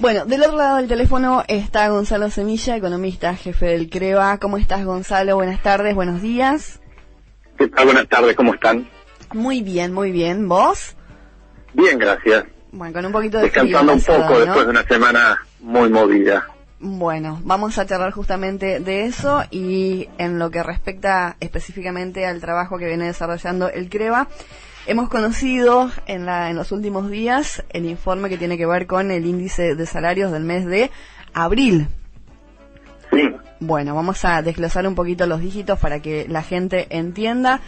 Bueno, del otro lado del teléfono está Gonzalo Semilla, economista, jefe del CREVA. ¿Cómo estás, Gonzalo? Buenas tardes, buenos días. ¿Qué tal? Buenas tardes, ¿cómo están? Muy bien, muy bien. ¿Vos? Bien, gracias. Bueno, con un poquito de descansando un poco, ¿no? Después de una semana muy movida. Bueno, vamos a charlar justamente de eso y en lo que respecta específicamente al trabajo que viene desarrollando el CREVA. Hemos conocido en los últimos días el informe que tiene que ver con el índice de salarios del mes de abril. Sí. Bueno, vamos a desglosar un poquito los dígitos para que la gente entienda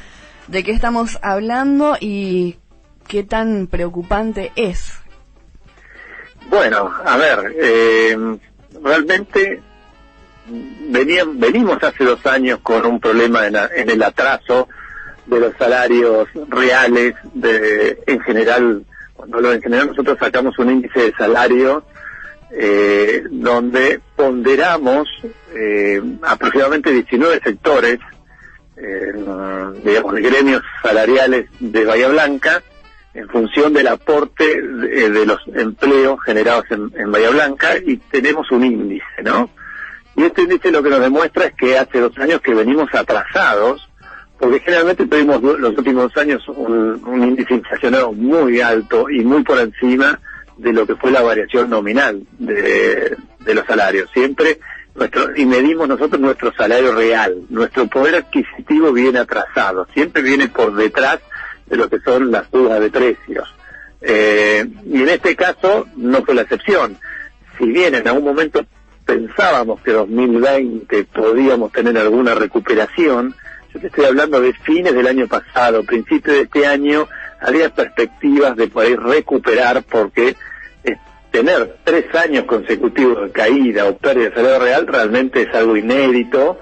de qué estamos hablando y qué tan preocupante es. Bueno, a ver, realmente venimos hace 2 años con un problema en el atraso de los salarios reales. En general nosotros sacamos un índice de salario donde ponderamos aproximadamente 19 sectores, digamos, de gremios salariales de Bahía Blanca, en función del aporte de los empleos generados en Bahía Blanca, y tenemos un índice, ¿no? Y este índice lo que nos demuestra es que hace 2 años que venimos atrasados, porque generalmente tuvimos los últimos 2 años un índice inflacionario muy alto y muy por encima de lo que fue la variación nominal de los salarios. Siempre y medimos nosotros nuestro salario real. Nuestro poder adquisitivo viene atrasado, siempre viene por detrás de lo que son las subas de precios. Y en este caso no fue la excepción. Si bien en algún momento pensábamos que 2020 podíamos tener alguna recuperación, yo te estoy hablando de fines del año pasado, principio de este año, había perspectivas de poder recuperar, porque tener 3 años consecutivos de caída o pérdida de salario real realmente es algo inédito,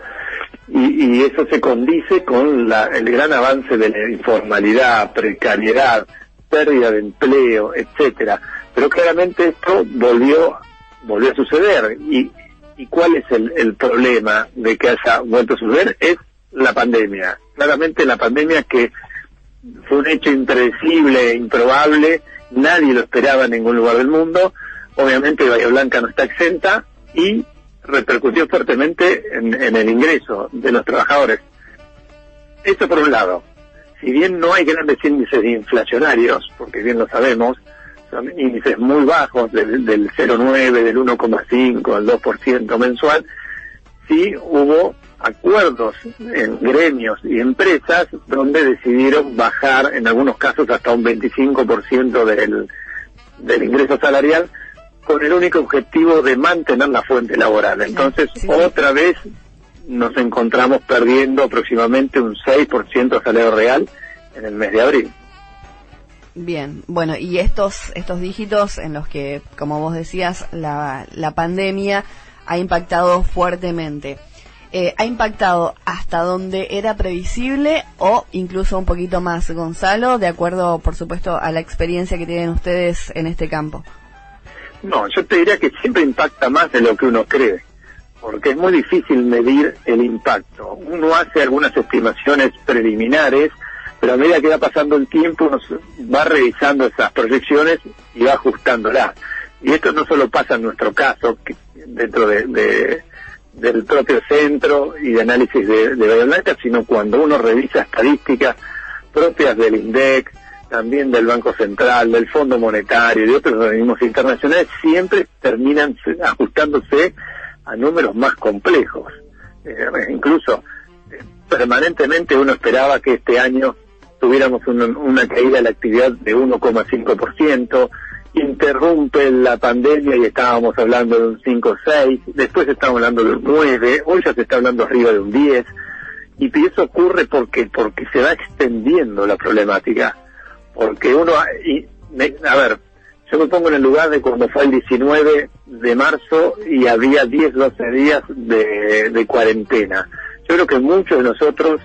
y eso se condice con el gran avance de la informalidad, precariedad, pérdida de empleo, etcétera. Pero claramente esto volvió a suceder. ¿Y cuál es el problema de que haya vuelto a suceder? Es la pandemia. Claramente la pandemia, que fue un hecho impredecible, improbable, nadie lo esperaba en ningún lugar del mundo. Obviamente Bahía Blanca no está exenta y repercutió fuertemente en el ingreso de los trabajadores. Eso por un lado. Si bien no hay grandes índices inflacionarios, porque bien lo sabemos, son índices muy bajos, del 0,9, del 1,5, del 2% mensual, sí hubo acuerdos en gremios y empresas donde decidieron bajar en algunos casos hasta un 25% del ingreso salarial, con el único objetivo de mantener la fuente laboral. Entonces, otra vez nos encontramos perdiendo aproximadamente un 6% de salario real en el mes de abril. Bien, bueno, y estos dígitos en los que, como vos decías, la pandemia ha impactado fuertemente. ¿Ha impactado hasta donde era previsible o incluso un poquito más, Gonzalo, de acuerdo, por supuesto, a la experiencia que tienen ustedes en este campo? No, yo te diría que siempre impacta más de lo que uno cree, porque es muy difícil medir el impacto. Uno hace algunas estimaciones preliminares, pero a medida que va pasando el tiempo uno va revisando esas proyecciones y va ajustándolas. Y esto no solo pasa en nuestro caso, que dentro del propio centro y de análisis de Bahía Blanca, sino cuando uno revisa estadísticas propias del INDEC, también del Banco Central, del Fondo Monetario y de otros organismos internacionales, siempre terminan ajustándose a números más complejos. Incluso permanentemente uno esperaba que este año tuviéramos una caída de la actividad de 1,5%, interrumpe la pandemia y estábamos hablando de un 5,6%, después estábamos hablando de un 9%, hoy ya se está hablando arriba de un 10%, y eso ocurre porque se va extendiendo la problemática, porque yo me pongo en el lugar de cuando fue el 19 de marzo y había 10-12 días de cuarentena. Yo creo que muchos de nosotros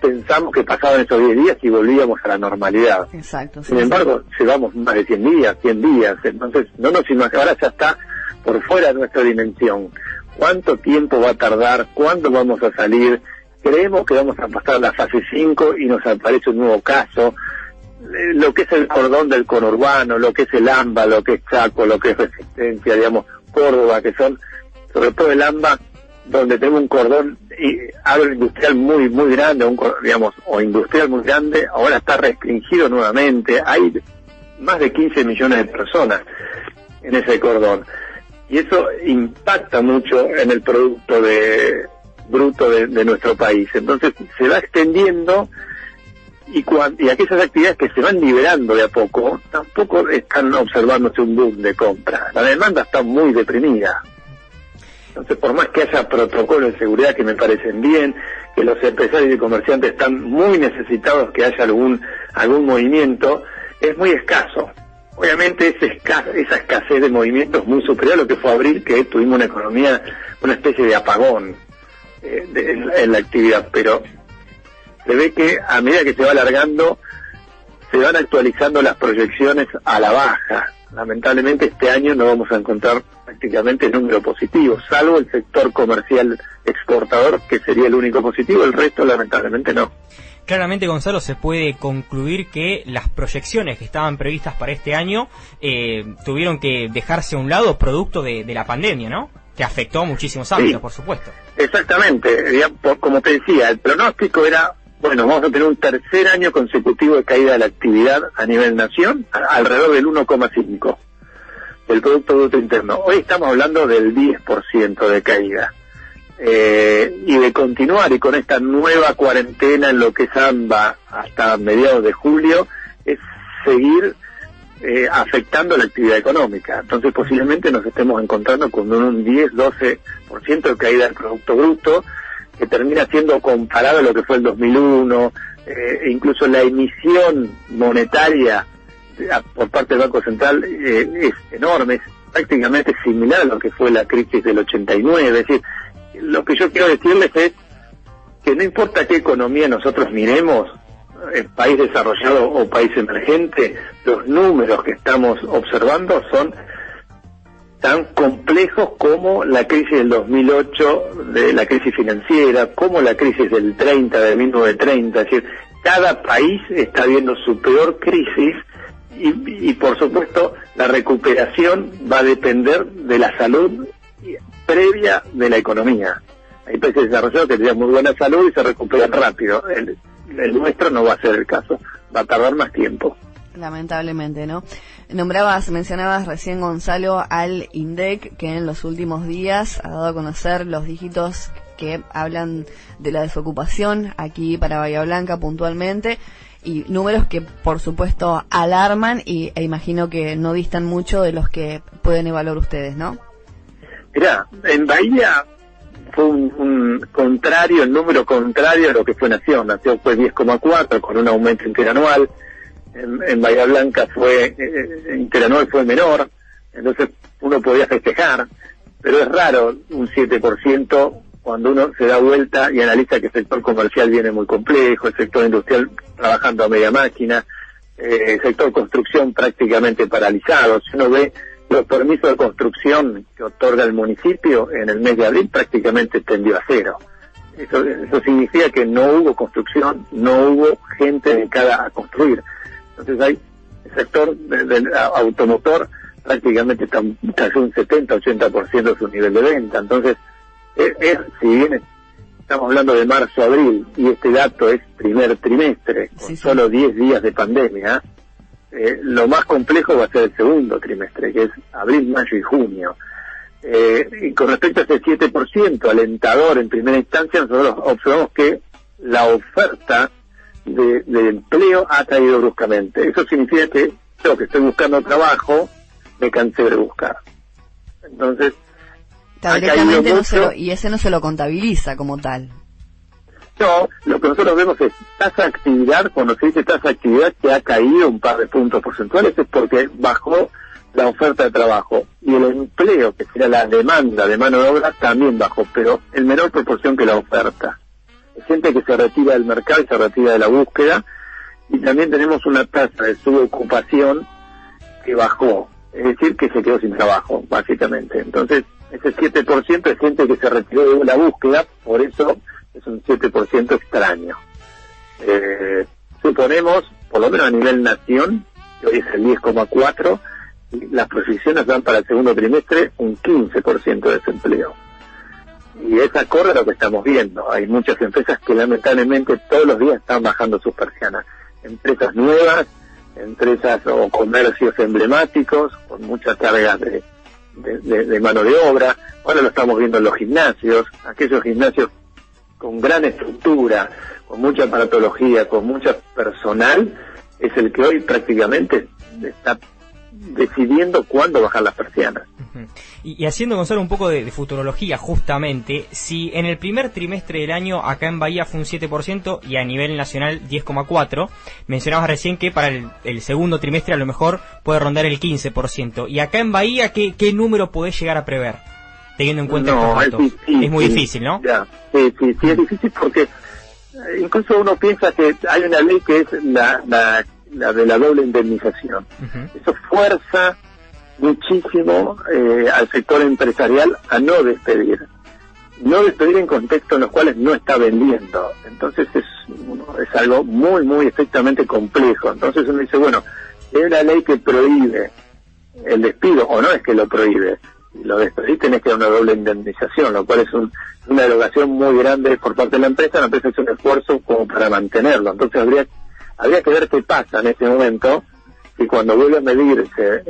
pensamos que pasaban esos 10 días y volvíamos a la normalidad. Exacto. Sin embargo, llevamos más de 100 días, entonces no nos imaginamos, ahora ya está por fuera de nuestra dimensión. ¿Cuánto tiempo va a tardar? ¿Cuándo vamos a salir? Creemos que vamos a pasar la fase 5 y nos aparece un nuevo caso. lo que es el cordón del conurbano, lo que es el AMBA, lo que es Chaco, lo que es Resistencia, digamos, Córdoba, que son, sobre todo el AMBA, donde tengo un cordón agroindustrial muy grande, digamos, o industrial muy grande, ahora está restringido nuevamente, hay más de 15 millones de personas en ese cordón, y eso impacta mucho en el producto bruto de nuestro país. Entonces se va extendiendo, y aquellas actividades que se van liberando de a poco, tampoco están observándose un boom de compra. La demanda está muy deprimida. Entonces, por más que haya protocolos de seguridad que me parecen bien, que los empresarios y comerciantes están muy necesitados que haya algún movimiento, es muy escaso. Obviamente esa escasez de movimiento es muy superior a lo que fue abril, que tuvimos una economía, una especie de apagón en la actividad, pero se ve que a medida que se va alargando, se van actualizando las proyecciones a la baja. Lamentablemente este año no vamos a encontrar prácticamente número positivo, salvo el sector comercial exportador, que sería el único positivo, el resto lamentablemente no. Claramente, Gonzalo, se puede concluir que las proyecciones que estaban previstas para este año tuvieron que dejarse a un lado producto de la pandemia, ¿no? Que afectó a muchísimos ámbitos, sí, por supuesto. Exactamente, como te decía, el pronóstico era, bueno, vamos a tener un tercer año consecutivo de caída de la actividad a nivel nación, alrededor del 1,5% del Producto Bruto Interno. Hoy estamos hablando del 10% de caída. Y de continuar, y con esta nueva cuarentena en lo que es AMBA hasta mediados de julio, es seguir afectando la actividad económica. Entonces posiblemente nos estemos encontrando con un 10-12% de caída del Producto Bruto, que termina siendo comparado a lo que fue el 2001, incluso la emisión monetaria por parte del Banco Central es enorme, es prácticamente similar a lo que fue la crisis del 89, es decir, lo que yo quiero decirles es que no importa qué economía nosotros miremos, país desarrollado o país emergente, los números que estamos observando son tan complejos como la crisis del 2008, de la crisis financiera, como la crisis del 1930, es decir, cada país está viendo su peor crisis y por supuesto la recuperación va a depender de la salud previa de la economía. Hay países desarrollados que tienen muy buena salud y se recuperan rápido. El nuestro no va a ser el caso, va a tardar más tiempo. Lamentablemente, ¿no? Mencionabas recién, Gonzalo, al INDEC, que en los últimos días ha dado a conocer los dígitos que hablan de la desocupación aquí para Bahía Blanca puntualmente, y números que por supuesto alarman e imagino que no distan mucho de los que pueden evaluar ustedes, ¿no? Mirá, en Bahía fue un contrario, el número contrario a lo que fue Nación. Nación fue 10,4 con un aumento interanual. En Bahía Blanca interanual fue menor, entonces uno podía festejar, pero es raro un 7% cuando uno se da vuelta y analiza que el sector comercial viene muy complejo, el sector industrial trabajando a media máquina, el sector construcción prácticamente paralizado. Si uno ve los permisos de construcción que otorga el municipio en el mes de abril, prácticamente tendió a cero. Eso significa que no hubo construcción, no hubo gente dedicada a construir. Entonces hay el sector del automotor prácticamente casi un 70-80% de su nivel de venta. Entonces, si bien estamos hablando de marzo-abril y este dato es primer trimestre, con solo 10 días de pandemia, lo más complejo va a ser el segundo trimestre, que es abril, mayo y junio. Y con respecto a ese 7% alentador en primera instancia, nosotros observamos que la oferta de empleo ha caído bruscamente. Eso significa que yo, que estoy buscando trabajo, me cansé de buscar. Entonces, directamente y ese no se lo contabiliza como tal. No, lo que nosotros vemos es tasa de actividad. Cuando se dice tasa de actividad que ha caído un par de puntos porcentuales, es porque bajó la oferta de trabajo, y el empleo, que sería la demanda de mano de obra, también bajó, pero en menor proporción que la oferta. Hay gente que se retira del mercado y se retira de la búsqueda, y también tenemos una tasa de subocupación que bajó, es decir, que se quedó sin trabajo, básicamente. Entonces, ese 7% es gente que se retiró de la búsqueda, por eso es un 7% extraño. Suponemos, por lo menos a nivel nación, que hoy es el 10,4%, y las proyecciones dan para el segundo trimestre un 15% de desempleo. Y es acorde a lo que estamos viendo. Hay muchas empresas que lamentablemente todos los días están bajando sus persianas. Empresas nuevas, empresas o comercios emblemáticos, con mucha carga de mano de obra. Ahora lo estamos viendo en los gimnasios, aquellos gimnasios con gran estructura, con mucha aparatología, con mucha personal, es el que hoy prácticamente está decidiendo cuándo bajar las persianas. Y haciendo, Gonzalo, un poco de futurología, justamente, si en el primer trimestre del año acá en Bahía fue un 7% y a nivel nacional 10,4%, mencionabas recién que para el segundo trimestre a lo mejor puede rondar el 15%. Y acá en Bahía, ¿qué número podés llegar a prever? Teniendo en cuenta estos datos. Es muy difícil, ¿no? Ya, sí, es difícil porque incluso uno piensa que hay una ley que es la de la doble indemnización. Eso fuerza muchísimo al sector empresarial a no despedir en contextos en los cuales no está vendiendo. Entonces es algo muy estrictamente complejo. Entonces uno dice, bueno, hay una ley que prohíbe el despido, o no es que lo prohíbe, si lo despedís tenés que dar una doble indemnización, lo cual es una derogación muy grande por parte de la empresa hace un esfuerzo como para mantenerlo. Entonces habría que ver qué pasa en ese momento, y cuando vuelve a medirse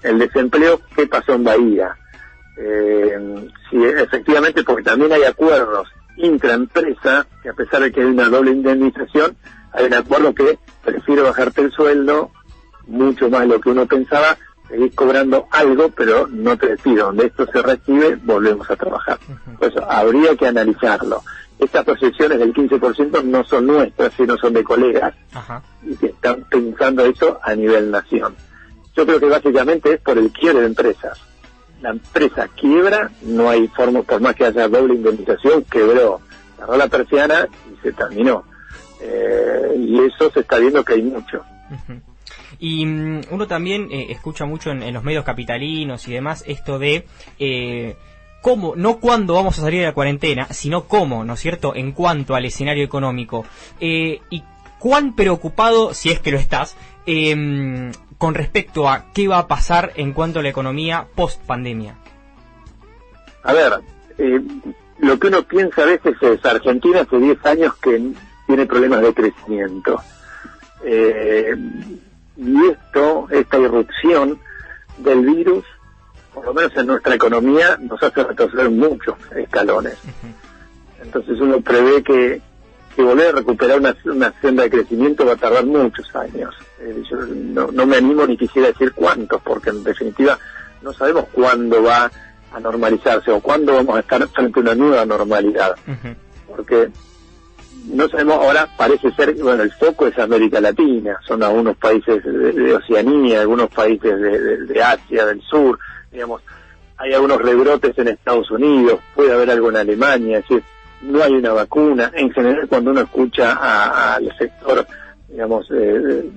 el desempleo, qué pasó en Bahía. Si efectivamente, porque también hay acuerdos intraempresa, que a pesar de que hay una doble indemnización, hay un acuerdo que prefiere bajarte el sueldo, mucho más de lo que uno pensaba, seguir cobrando algo, pero no te despido. Donde esto se recibe, volvemos a trabajar. Por eso, habría que analizarlo. Estas proyecciones del 15% no son nuestras, sino son de colegas, y que están pensando eso a nivel nación. Yo creo que básicamente es por el quiebre de empresas. La empresa quiebra, no hay forma, por más que haya doble indemnización, quebró, cerró la persiana y se terminó. Y eso se está viendo que hay mucho. Y uno también escucha mucho en los medios capitalinos y demás esto de cómo, no cuándo vamos a salir de la cuarentena, sino cómo, ¿no es cierto?, en cuanto al escenario económico. Y cuán preocupado, si es que lo estás, con respecto a qué va a pasar en cuanto a la economía post-pandemia. A ver, lo que uno piensa a veces es, Argentina hace 10 años que tiene problemas de crecimiento. Y esta irrupción del virus, por lo menos en nuestra economía, nos hace retroceder muchos escalones. Entonces uno prevé que volver a recuperar una senda de crecimiento va a tardar muchos años. Yo no me animo ni quisiera decir cuántos, porque en definitiva no sabemos cuándo va a normalizarse o cuándo vamos a estar frente a una nueva normalidad. Porque no sabemos, ahora parece ser, bueno, el foco es América Latina, son algunos países de Oceanía, algunos países de Asia, del sur, digamos, hay algunos rebrotes en Estados Unidos, puede haber algo en Alemania, es decir, no hay una vacuna. En general, cuando uno escucha al sector, digamos,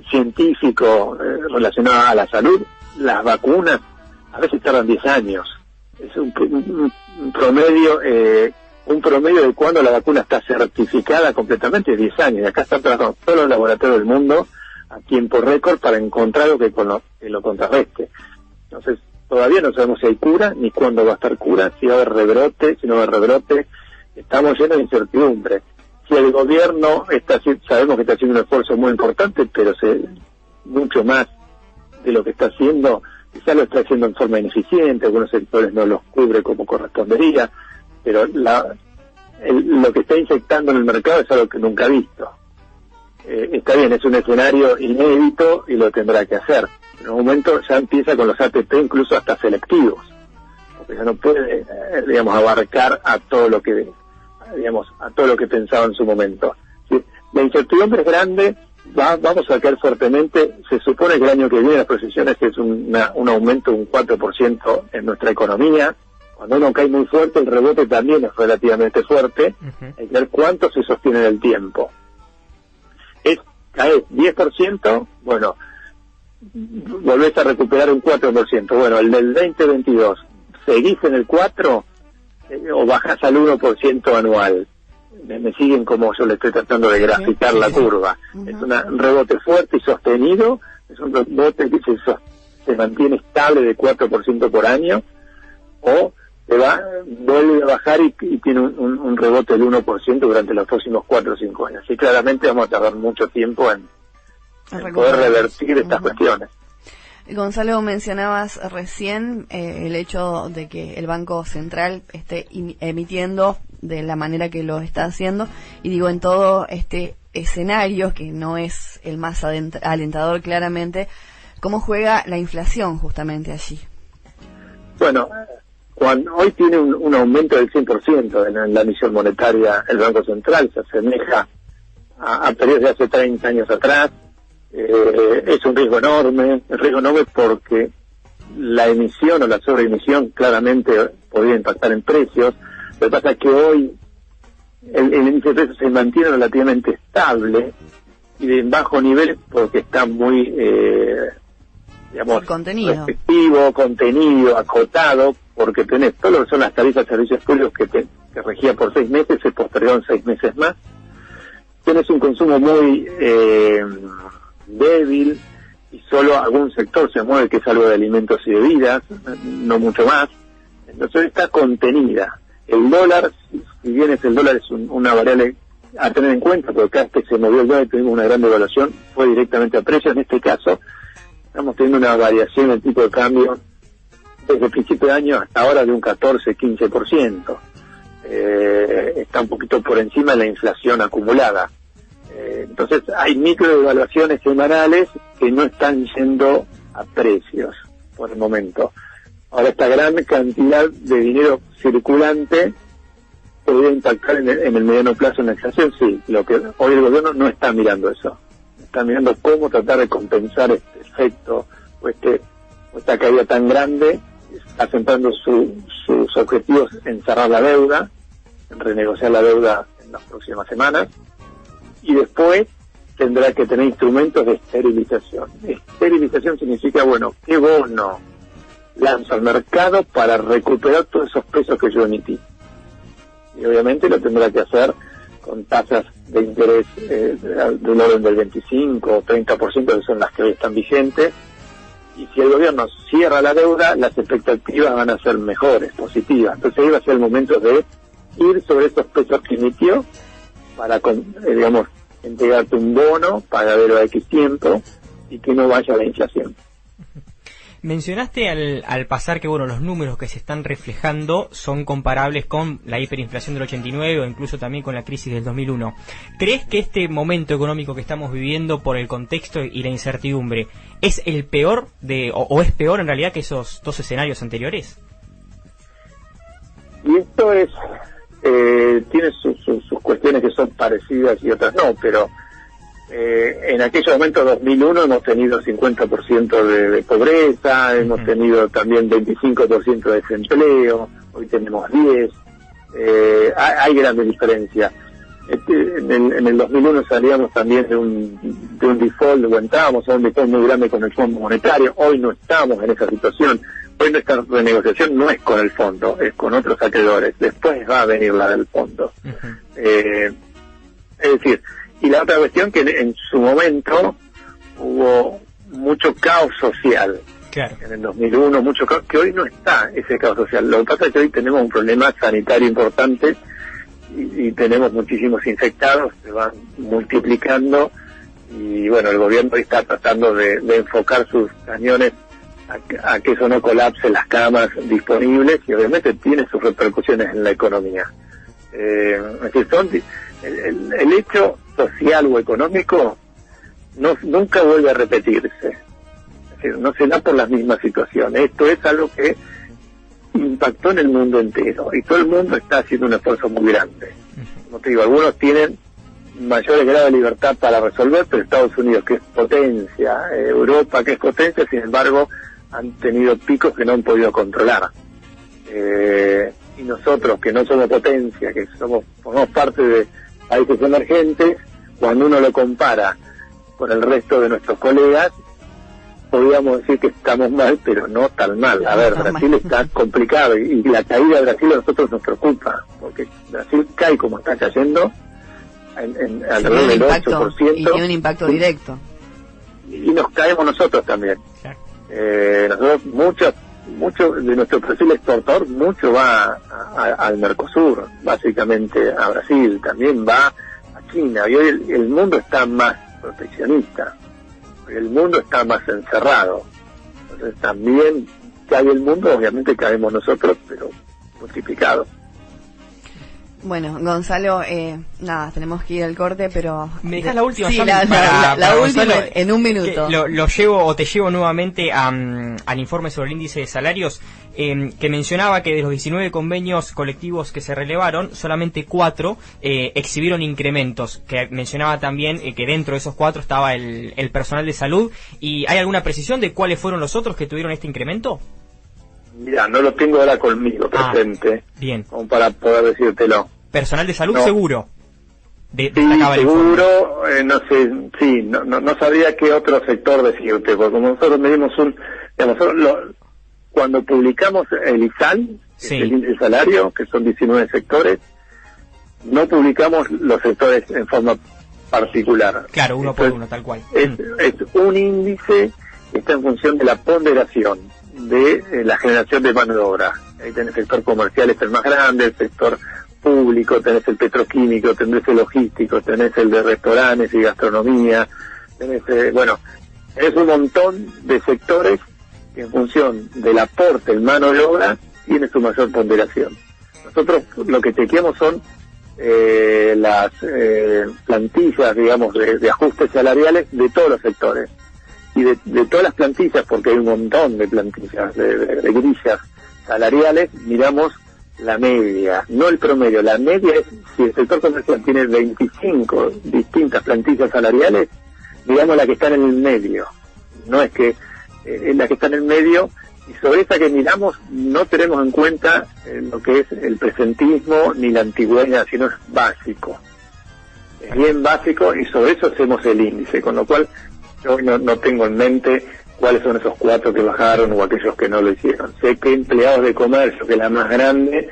científico relacionado a la salud, las vacunas a veces tardan 10 años. Es un promedio de cuando la vacuna está certificada completamente es 10 años. Y acá están trabajando todos los laboratorios del mundo a tiempo récord para encontrar algo que lo contrarreste. Entonces, todavía no sabemos si hay cura, ni cuándo va a estar cura, si va a haber rebrote, si no va a haber rebrote. Estamos llenos de incertidumbre. Si el gobierno sabemos que está haciendo un esfuerzo muy importante, pero mucho más de lo que está haciendo, quizá lo está haciendo en forma ineficiente, algunos sectores no los cubre como correspondería, pero lo que está inyectando en el mercado es algo que nunca ha visto. Está bien, es un escenario inédito y lo tendrá que hacer. En un momento ya empieza con los ATP incluso hasta selectivos, porque ya no puede, digamos, abarcar a todo lo que pensaba en su momento. ¿Sí? La incertidumbre es grande, vamos a caer fuertemente. Se supone que el año que viene las proyecciones es un aumento de un 4% en nuestra economía. Cuando uno cae muy fuerte, el rebote también es relativamente fuerte. Hay que ver cuánto se sostiene en el tiempo. Cae 10%, bueno, volvés a recuperar un 4%. Bueno, el del 2022, ¿seguís en el 4% o bajás al 1% anual? me siguen como yo le estoy tratando de graficar la curva. Es un rebote fuerte y sostenido, es un rebote que se mantiene estable de 4% por año, o vuelve a bajar y tiene un rebote del 1% durante los próximos 4 o 5 años. Y claramente vamos a tardar mucho tiempo en poder revertir estas cuestiones. Gonzalo, mencionabas recién el hecho de que el Banco Central esté emitiendo de la manera que lo está haciendo, y digo, en todo este escenario, que no es el más alentador claramente, ¿cómo juega la inflación justamente allí? Bueno, hoy tiene un aumento del 100% en la emisión monetaria el Banco Central, se asemeja a periodos de hace 30 años atrás. Es un riesgo enorme porque la emisión o la sobreemisión claramente podría impactar en precios. Lo que pasa es que hoy el índice de precios se mantiene relativamente estable y de bajo nivel porque está muy, contenido, acotado, porque tenés todo lo que son las tarifas de servicios públicos que regía por 6 meses, se postergaron 6 meses más. Tienes un consumo muy débil y solo algún sector se mueve, que es algo de alimentos y bebidas, no mucho más. Entonces está contenida. El dólar, si bien es una variable a tener en cuenta, porque cada vez que se movió el dólar tuvimos una gran devaluación, fue directamente a precios. En este caso estamos teniendo una variación del tipo de cambio desde el principio de año hasta ahora de un 14-15%. Está un poquito por encima de la inflación acumulada. Entonces hay microdevaluaciones semanales que no están yendo a precios por el momento. Ahora, esta gran cantidad de dinero circulante podría impactar en el mediano plazo en la inflación, sí. Lo que hoy el gobierno no está mirando eso. Está mirando cómo tratar de compensar este efecto o esta caída tan grande. Está centrando sus objetivos en cerrar la deuda, en renegociar la deuda en las próximas semanas, y después tendrá que tener instrumentos de esterilización. Esterilización significa, ¿qué bono lanzo al mercado para recuperar todos esos pesos que yo emití? Y obviamente lo tendrá que hacer con tasas de interés del orden del 25 o 30%, que son las que hoy están vigentes. Y si el gobierno cierra la deuda, las expectativas van a ser mejores, positivas. Entonces ahí va a ser el momento de ir sobre esos pesos que emitió para, entregarte un bono, pagadero a X tiempo, y que no vaya a la inflación. Mencionaste al pasar que los números que se están reflejando son comparables con la hiperinflación del 89 o incluso también con la crisis del 2001. ¿Crees que este momento económico que estamos viviendo, por el contexto y la incertidumbre, es el peor o es peor en realidad que esos dos escenarios anteriores? Y esto tiene sus cuestiones que son parecidas y otras no, pero en aquellos momentos 2001 hemos tenido 50% de pobreza, hemos tenido también 25% de desempleo, hoy tenemos 10%, hay grandes diferencias. En el 2001 salíamos también de un default, o entrábamos a un default muy grande con el Fondo Monetario. Hoy no estamos en esa situación. Hoy nuestra renegociación no es con el fondo, es con otros acreedores. Después va a venir la del fondo. Es decir, y la otra cuestión, que en su momento hubo mucho caos social. Claro. En el 2001, mucho caos, que hoy no está ese caos social. Lo que pasa es que hoy tenemos un problema sanitario importante y tenemos muchísimos infectados, se van multiplicando, y el gobierno hoy está tratando de enfocar sus cañones a que eso no colapse las camas disponibles, y obviamente tiene sus repercusiones en la economía. Es decir, el hecho social o económico nunca vuelve a repetirse. Es decir, no se da por las mismas situaciones. Esto es algo que impactó en el mundo entero y todo el mundo está haciendo un esfuerzo muy grande. Como te digo, algunos tienen mayores grados de libertad para resolver, pero Estados Unidos, que es potencia, Europa, que es potencia, sin embargo, han tenido picos que no han podido controlar. Y nosotros, que no somos potencia, que formamos parte de países emergentes, cuando uno lo compara con el resto de nuestros colegas, podríamos decir que estamos mal, pero no tan mal. A ver, Brasil está complicado y la caída de Brasil a nosotros nos preocupa, porque Brasil cae como está cayendo en alrededor del 8%. Y tiene un impacto directo. Y nos caemos nosotros también. Nosotros, mucho de nuestro perfil exportador, mucho va al Mercosur, básicamente a Brasil, también va a China. Y hoy el mundo está más proteccionista, el mundo está más encerrado. Entonces también cae el mundo, obviamente caemos nosotros, pero multiplicado. Bueno, Gonzalo, nada, tenemos que ir al corte, pero... ¿Me dejas la última? Sí, para la última Gonzalo, en un minuto. Lo llevo, o te llevo nuevamente al informe sobre el índice de salarios, que mencionaba que de los 19 convenios colectivos que se relevaron, solamente 4 exhibieron incrementos, que mencionaba también que dentro de esos 4 estaba el personal de salud. ¿Y hay alguna precisión de cuáles fueron los otros que tuvieron este incremento? Mira, no lo tengo ahora conmigo presente, bien, como para poder decírtelo. Personal de salud, no. Seguro. Sí, seguro, no sé, sí, no sabía qué otro sector decirte, porque como nosotros medimos cuando publicamos el ISAL, sí, el índice de salario, que son 19 sectores, no publicamos los sectores en forma particular. Claro, uno por uno, tal cual. Es un índice que está en función de la ponderación de la generación de mano de obra. Ahí tenés el sector comercial, es el más grande, el sector público, tenés el petroquímico, tenés el logístico, tenés el de restaurantes y gastronomía, tenés, es un montón de sectores que en función del aporte en mano de obra tiene su mayor ponderación. Nosotros lo que chequeamos son las plantillas, digamos, de ajustes salariales de todos los sectores. Y de todas las plantillas, porque hay un montón de plantillas, de grillas salariales, miramos la media, no el promedio. La media es, si el sector comercial tiene 25 distintas plantillas salariales, digamos la que está en el medio. No es que es la que está en el medio, y sobre esa que miramos no tenemos en cuenta lo que es el presentismo ni la antigüedad, sino es básico. Es bien básico, y sobre eso hacemos el índice, con lo cual yo no tengo en mente cuáles son esos 4 que bajaron o aquellos que no lo hicieron. Sé que empleados de comercio, que es la más grande,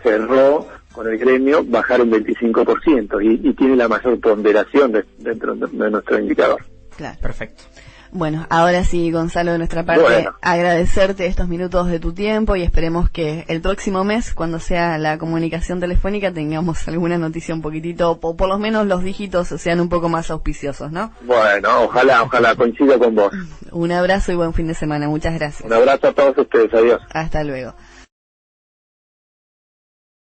cerró con el gremio, bajaron 25% y tiene la mayor ponderación dentro de nuestro indicador. Claro. Perfecto. Bueno, ahora sí, Gonzalo, de nuestra parte, agradecerte estos minutos de tu tiempo y esperemos que el próximo mes, cuando sea la comunicación telefónica, tengamos alguna noticia un poquitito, o por lo menos los dígitos sean un poco más auspiciosos, ¿no? Bueno, ojalá coincida con vos. Un abrazo y buen fin de semana, muchas gracias. Un abrazo a todos ustedes, adiós. Hasta luego.